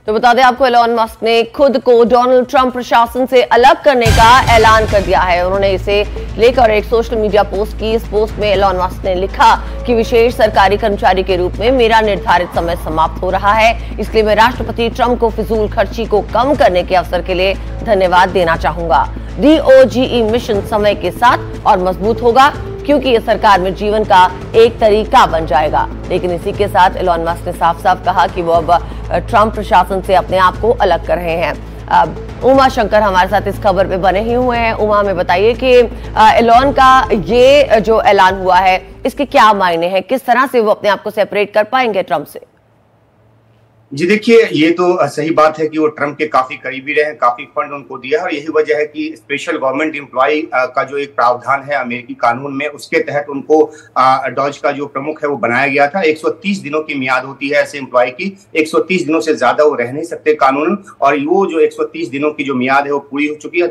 तो बता दें आपको, एलॉन मस्क ने खुद को डोनाल्ड ट्रंप प्रशासन से अलग करने का ऐलान कर दिया है। उन्होंने इसे लेकर एक सोशल मीडिया पोस्ट की। इस पोस्ट में एलॉन मस्क ने लिखा कि विशेष सरकारी कर्मचारी के रूप में मेरा निर्धारित समय समाप्त हो रहा है, इसलिए मैं राष्ट्रपति ट्रंप को फिजूल खर्ची को कम करने के अवसर के लिए धन्यवाद देना चाहूंगा। DOGE मिशन समय के साथ और मजबूत होगा, क्योंकि ये सरकार में जीवन का एक तरीका बन जाएगा। लेकिन इसी के साथ एलॉन मस्क ने साफ साफ कहा कि वो अब ट्रंप प्रशासन से अपने आप को अलग कर रहे हैं। उमा शंकर हमारे साथ इस खबर पे बने ही हुए हैं। उमा, हमें बताइए कि एलॉन का ये जो ऐलान हुआ है, इसके क्या मायने हैं, किस तरह से वो अपने आप को सेपरेट कर पाएंगे ट्रंप से? जी देखिए, ये तो सही बात है कि वो ट्रंप के काफी करीबी रहे, काफी फंड उनको दिया है और यही वजह है कि स्पेशल गवर्नमेंट एम्प्लॉय का जो एक प्रावधान है अमेरिकी कानून में, उसके तहत उनको डॉज का जो प्रमुख है वो बनाया गया था। 130 दिनों की मियाद होती है ऐसे एम्प्लॉय की, 130 दिनों से ज्यादा वो रह नहीं सकते कानून, और वो जो 130 दिनों की जो मियाद है वो पूरी हो चुकी है।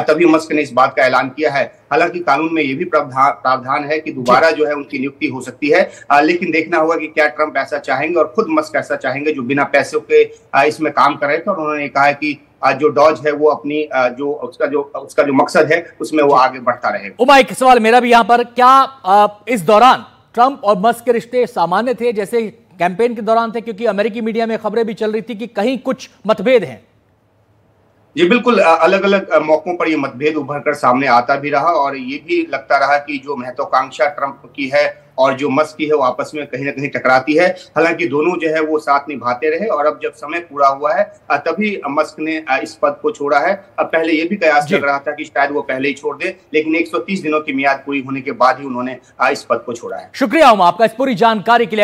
तभी मस्क ने इस बात का ऐलान किया है। हालांकि कानून में ये भी प्रावधान है कि दोबारा जो है उनकी नियुक्ति हो सकती है, लेकिन देखना होगा कि क्या ट्रंप ऐसा चाहेंगे और खुद मस्क ऐसा चाहेंगे जो बिना पैसों के इसमें काम कर रहे थे। और उन्होंने कहा है कि जो डॉज है वो अपनी उसका जो मकसद है उसमें वो आगे बढ़ता रहेगा। उमा, एक सवाल मेरा भी यहाँ पर, क्या इस दौरान ट्रंप और मस्क के रिश्ते सामान्य थे जैसे कैंपेन के दौरान थे? क्योंकि अमेरिकी मीडिया में खबरें भी चल रही थी कि कहीं कुछ मतभेद हैं। ये बिल्कुल अलग अलग मौकों पर ये मतभेद उभर कर सामने आता भी रहा और ये भी लगता रहा कि जो महत्वाकांक्षा ट्रंप की है और जो मस्क की है वो आपस में कहीं ना कहीं टकराती है। हालांकि दोनों जो है वो साथ निभाते रहे और अब जब समय पूरा हुआ है तभी मस्क ने इस पद को छोड़ा है। अब पहले ये भी कयास लग रहा था कि शायद वो पहले ही छोड़ दे, लेकिन 130 दिनों की मियाद पूरी होने के बाद ही उन्होंने इस पद को छोड़ा है। शुक्रिया उमा आपका इस पूरी जानकारी के लिए।